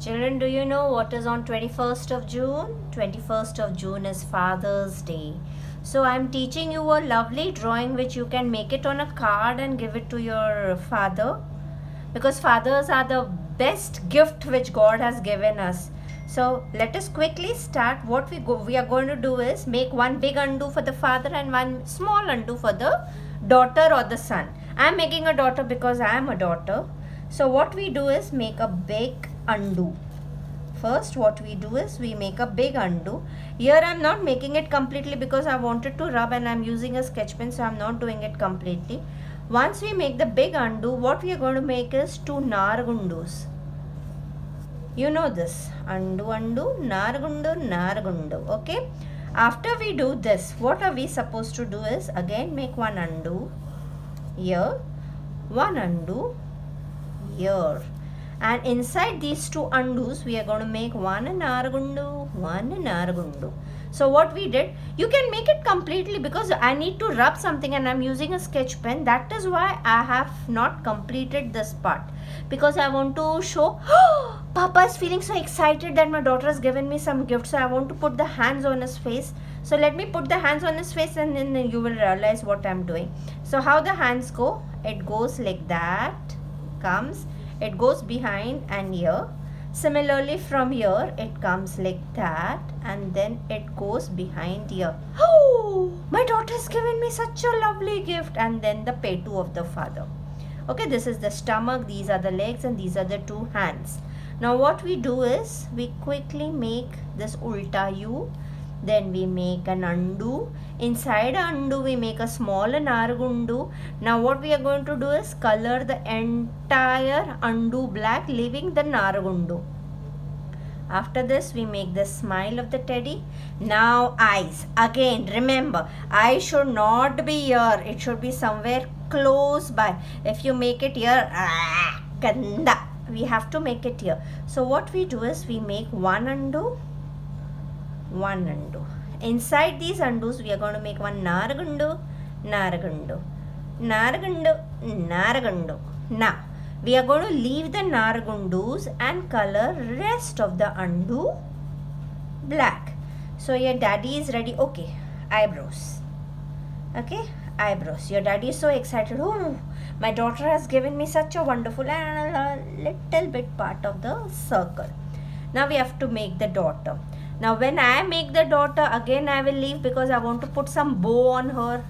Children, do you know what is on 21st of June? 21st of June is Father's Day. So I'm teaching you a lovely drawing which you can make it on a card and give it to your father, because fathers are the best gift which God has given us. So let us quickly start. What we are going to do is make one big undo for the father and one small undo for the daughter or the son. I am making a daughter because I am a daughter. So what we do is make a big undo. First what we do is we make a big undo. Here I am not making it completely because I wanted to rub and I am using a sketch pen, so I am not doing it completely. Once we make the big undo, what we are going to make is two nargundus. You know this, undo undo, nargundu nargundu. Okay, after we do this, what are we supposed to do is again make one undo here, one undo here, and inside these two undus we are going to make one nargundu, one nargundu. So what we did, you can make it completely because I need to rub something and I'm using a sketch pen. That is why I have not completed this part, because I want to show Papa is feeling so excited that my daughter has given me some gift, so I want to put the hands on his face. So let me put the hands on his face and then you will realize what I'm doing. So how the hands go, it goes like that, comes, it goes behind and here. Similarly from here it comes like that and then it goes behind here. Oh, my daughter has given me such a lovely gift. And then the petu of the father. Okay, this is the stomach, these are the legs and these are the two hands. Now what we do is we quickly make this ulta U, then we make an undo. Inside undo we make a small nargundu. Now what we are going to do is color the entire undo black, leaving the nargundu. After this we make the smile of the teddy. Now eyes. Again remember, eyes should not be here, it should be somewhere close by. If you make it here, ganda, we have to make it here. So what we do is we make one undo, one undo. Inside these undus we are going to make one nargundu, nargundu, nargundu, nargundu. Now we are going to leave the nargundus and color rest of the undo black. So your daddy is ready. Okay, eyebrows. Okay, eyebrows. Your daddy is so excited. Oh, my daughter has given me such a wonderful and a little bit part of the circle. Now we have to make the daughter. Now when I make the daughter, again I will leave because I want to put some bow on her.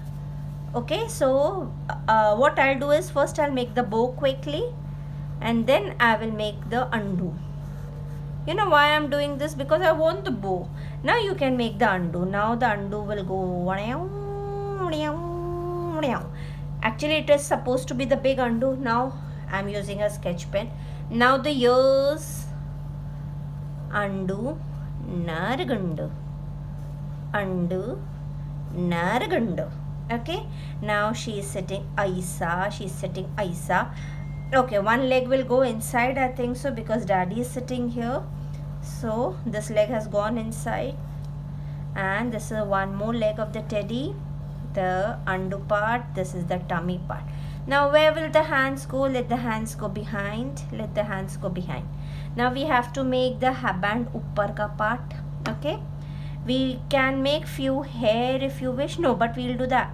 Okay, so what I'll do is first I'll make the bow quickly and then I will make the undo. You know why I'm doing this? Because I want the bow. Now you can make the undo. Now the undo will go. Actually it is supposed to be the big undo. Now I'm using a sketch pen. Now the ears, undo, nargundu, undo, nargundu. Okay, now she is sitting Aisa, she's sitting Aisa. Okay, one leg will go inside, I think so, because daddy is sitting here. So this leg has gone inside and this is one more leg of the teddy, the undo part, this is the tummy part. Now where will the hands go? Let the hands go behind, let the hands go behind. Now we have to make the band uppar ka part. Okay, we can make few hair if you wish. No, but we'll do the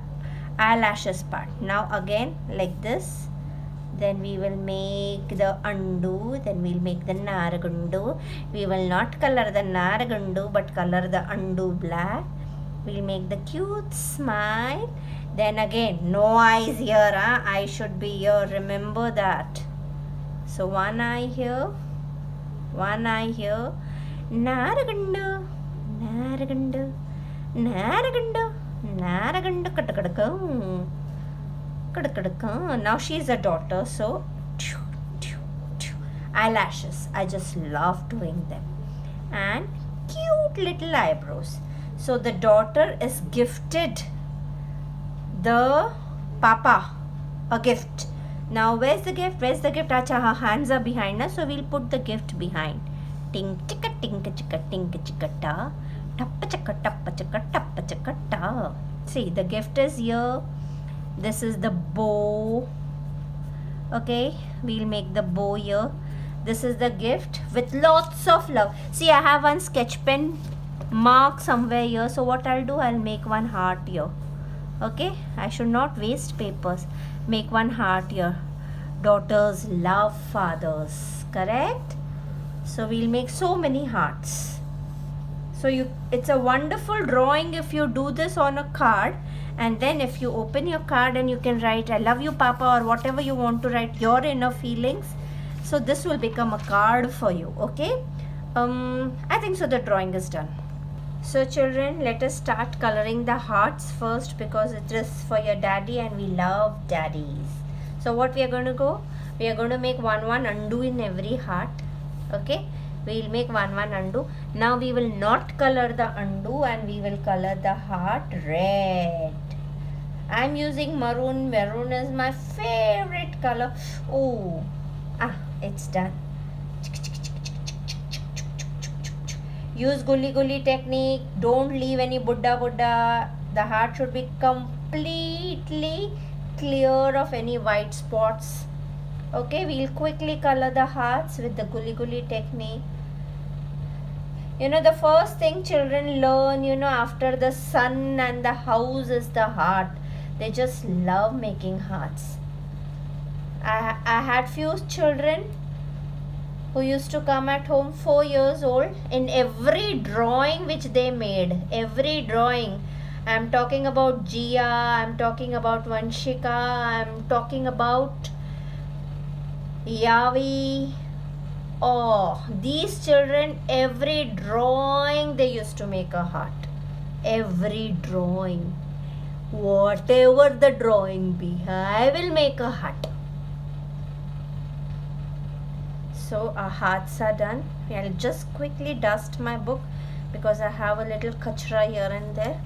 eyelashes part. Now again like this, then we will make the undo, then we'll make the nargundu. We will not color the nargundu but color the undo black. We'll make the cute smile. Then again, no eyes here, eye should be here, remember that. So one eye here, one eye here. Nargundu, nargundu, nargundu, nargundu, katakadakam. Now she is a daughter, so eyelashes, I just love doing them, and cute little eyebrows. So the daughter is gifted the papa a gift. Now where's the gift? Where's the gift? Acha, her hands are behind us, so we'll put the gift behind. Tink chicka tink chicka tink chicka ta, tappa chicka tappa chicka tappa chicka ta. See, the gift is here. This is the bow. Okay, we'll make the bow here. This is the gift with lots of love. See, I have one sketch pen mark somewhere here. So what I'll do, I'll make one heart here. Okay, I should not waste papers. Make one heart here. Daughters love fathers, correct? So we'll make so many hearts. So it's a wonderful drawing if you do this on a card, and then if you open your card and you can write I love you Papa, or whatever you want to write, your inner feelings. So this will become a card for you. Okay, I think so the drawing is done. So children, let us start coloring the hearts first, because it is for your daddy and we love daddies. So what we are going to go, we are going to make one undo in every heart. Okay, we will make one undo. Now we will not color the undo and we will color the heart red. I am using maroon. Maroon is my favorite color. Oh, it's done. Use gully technique. Don't leave any Buddha. The heart should be completely clear of any white spots. Okay, we'll quickly color the hearts with the gully technique. You know, the first thing children learn, you know, after the sun and the house is the heart. They just love making hearts. I had few children who used to come at home 4 years old. In every drawing which they made, every drawing, I'm talking about Jia, I'm talking about Vanshika, I'm talking about Yavi. Oh, these children, every drawing they used to make a heart. Every drawing. Whatever the drawing be, I will make a heart. So our hearts are done. I'll just quickly dust my book because I have a little kachra here and there.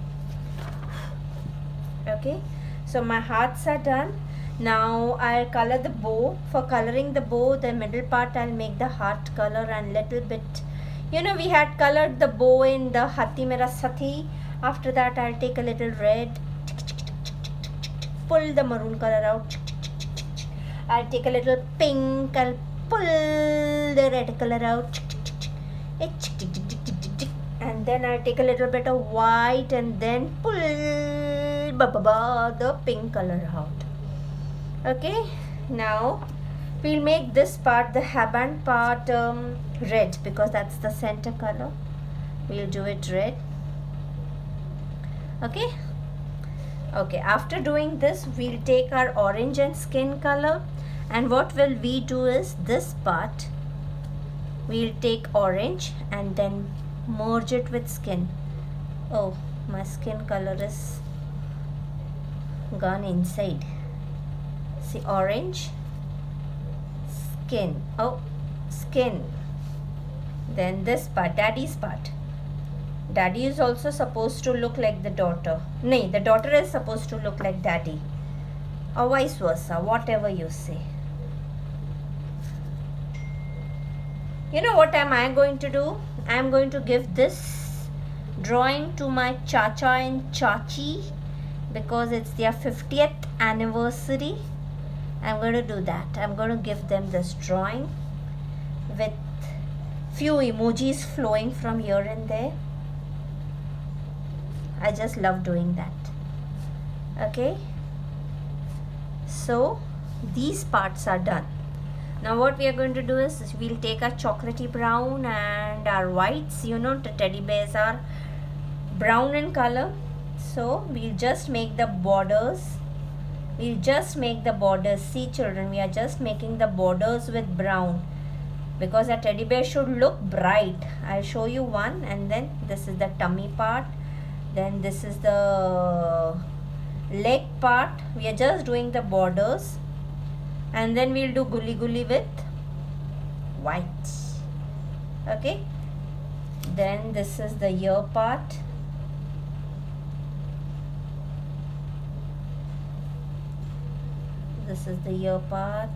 Okay, so my hearts are done. Now I'll color the bow. For coloring the bow, the middle part I'll make the heart color and little bit. You know, we had colored the bow in the Hati Mera Sathi. After that I'll take a little red. Pull the maroon color out. I'll take a little pink. I'll pull the red color out. And then I'll take a little bit of white and then pull the pink color out. Okay, now we'll make this part, the hairband part, red, because that's the center color. We'll do it red. Okay. Okay, after doing this, we'll take our orange and skin color, and what will we do is this part we'll take orange and then merge it with skin. Oh, my skin color is gone inside. See, orange, skin. Oh, skin. Then this part, daddy's part. Daddy is also supposed to look like the daughter. No, the daughter is supposed to look like daddy, or vice versa, whatever you say. You know what am I going to do? I am going to give this drawing to my Chacha and Chachi because it's their 50th anniversary. I'm going to do that. I'm going to give them this drawing with few emojis flowing from here and there. I just love doing that. Okay, so these parts are done. Now what we are going to do is we'll take our chocolatey brown and our whites. You know, the teddy bears are brown in color, so we'll just make the borders. We'll just make the borders. See children, we are just making the borders with brown because a teddy bear should look bright. I'll show you one, and then this is the tummy part. Then this is the leg part. We are just doing the borders, and then we'll do gully with white. Okay, then this is the ear part. This is the ear part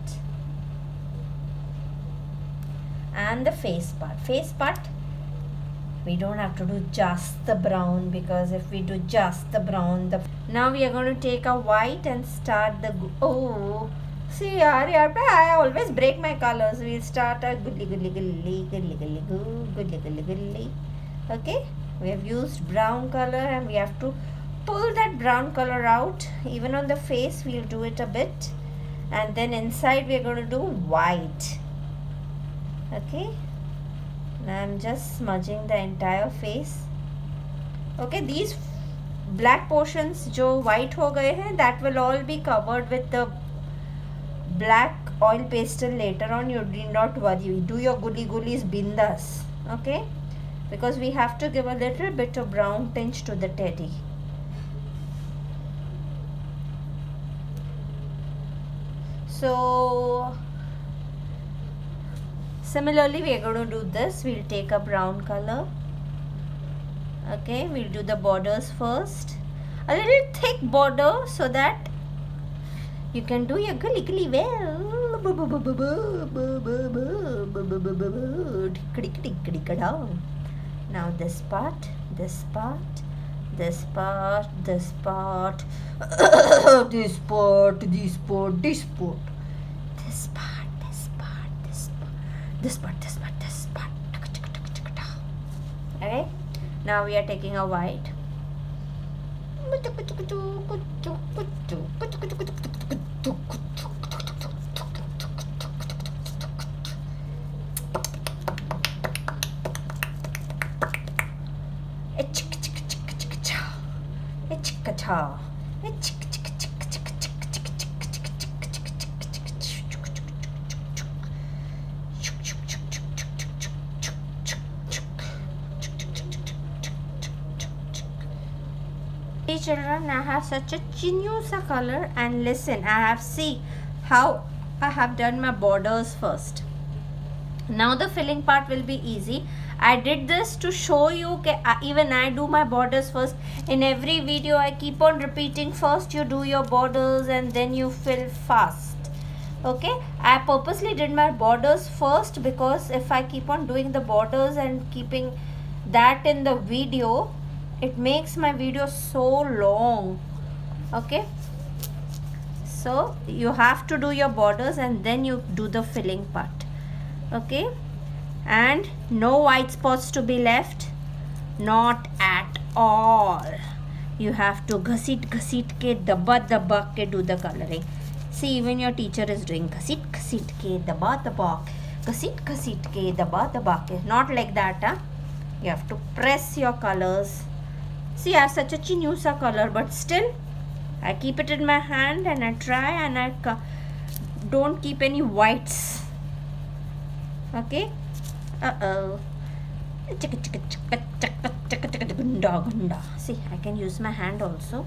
and the face part. Face part, we don't have to do just the brown, because if we do just the brown, now we are going to take a white and start the See, yaar, I always break my colors. We'll start a gully gully gully gully gully gully gully gully. Okay, we have used brown color and we have to pull that brown color out. Even on the face, we'll do it a bit, and then inside we're going to do white. Okay, now I'm just smudging the entire face. Okay, these black portions जो white हो गए हैं, that will all be covered with the black oil pastel later on. You do not worry, do your goody goodies bindas. Okay, because we have to give a little bit of brown tinge to the teddy. So similarly we are going to do this. We'll take a brown color. Okay, we'll do the borders first, a little thick border so that you can do your gully gully well. Now this part, this part, this part, this part, this part, this part, this part, this part, this part, this part, this part, this part, this part. Okay, now we are taking a white. Children, I have such a chinusa color, and listen, I have see how I have done my borders first. Now the filling part will be easy. I did this to show you that even I do my borders first. In every video I keep on repeating, first you do your borders and then you fill fast. Okay, I purposely did my borders first because if I keep on doing the borders and keeping that in the video, it makes my video so long. Okay, so you have to do your borders and then you do the filling part. Okay, and no white spots to be left, not at all. You have to ghasit ke daba ke do the coloring. See, even your teacher is doing ghasit ke daba ghasit ke daba ke. Not like that, huh? You have to press your colors. See, I have such a chinusa color, but still I keep it in my hand and I try, and I don't keep any whites. Okay. See, I can use my hand also.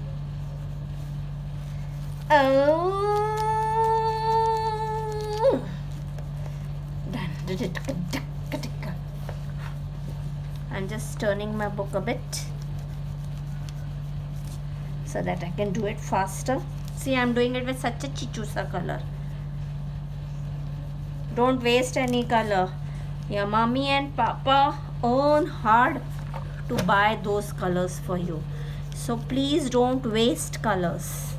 I'm just turning my book a bit so that I can do it faster. See, I'm doing it with such a chichusa color. Don't waste any color. Your mommy and papa earn hard to buy those colors for you. So please don't waste colors.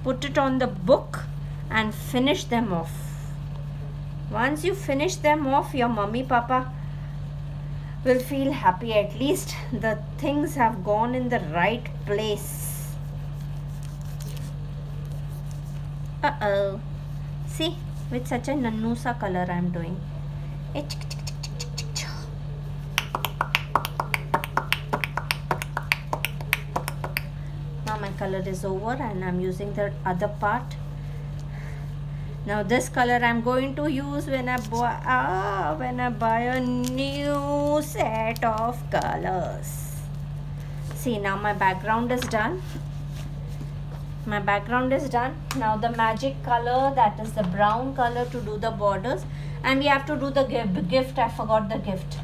Put it on the book and finish them off. Once you finish them off, your mommy, papa will feel happy. At least the things have gone in the right place. See, with such a nannusa color I am doing. Now my color is over and I am using the other part. Now this color I am going to use when I buy a new set of colors. See, now my background is done. My background is done. Now the magic color, that is the brown color, to do the borders. And we have to do the gift. I forgot the gift.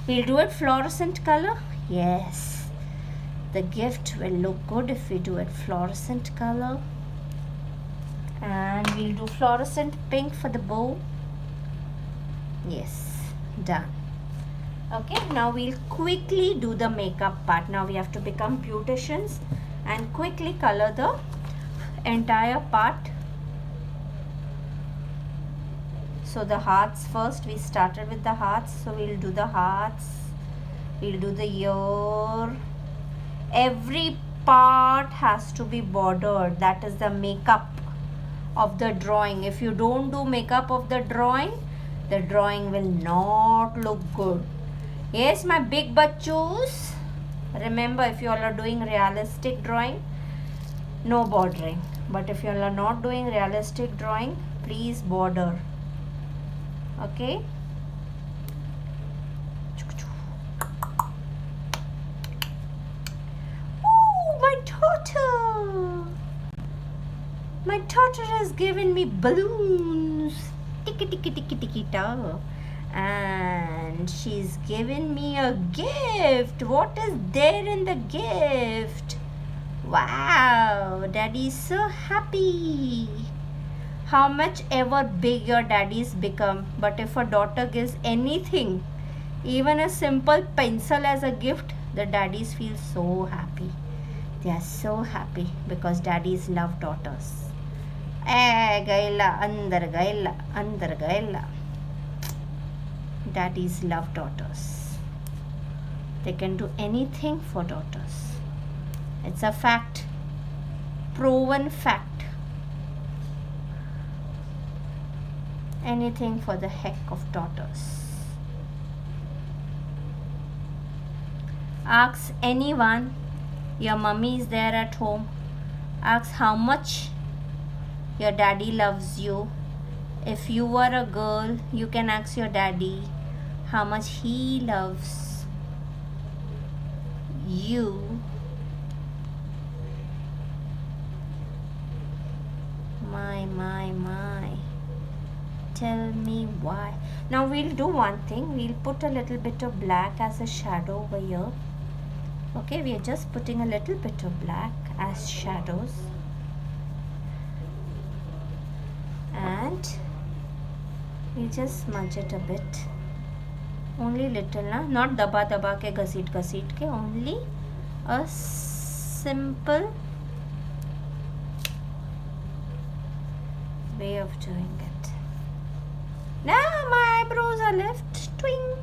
We'll do it fluorescent color. Yes, the gift will look good if we do it fluorescent color. And we'll do fluorescent pink for the bow. Yes, done. Okay, now we'll quickly do the makeup part. Now we have to become beauticians and quickly color the entire part. So the hearts first, we started with the hearts, so we'll do the hearts, we'll do the ear. Every part has to be bordered. That is the makeup of the drawing. If you don't do makeup of the drawing will not look good. Yes, my big bachus, remember, if you all are doing realistic drawing, no bordering. But if you all are not doing realistic drawing, please border. Okay. Oh, my daughter has given me balloons. Tiki tiki tiki tiki ta. And she's given me a gift. What is there in the gift? Wow, daddy's so happy. How much ever big your daddies become, but if a daughter gives anything, even a simple pencil as a gift, the daddies feel so happy. They are so happy because daddies love daughters. Andar gaila. Daddies love daughters. They can do anything for daughters. It's a fact. Proven fact. Anything for the heck of daughters. Ask anyone, your mummy is there at home, ask how much your daddy loves you. If you were a girl, you can ask your daddy how much he loves you. My. Tell me why. Now we'll do one thing. We'll put a little bit of black as a shadow over here. Okay, we are just putting a little bit of black as shadows. And we'll just smudge it a bit. Only little, na? Not daba ke, ghaseet ke. Only a simple way of doing it. Now my eyebrows are left. Twing.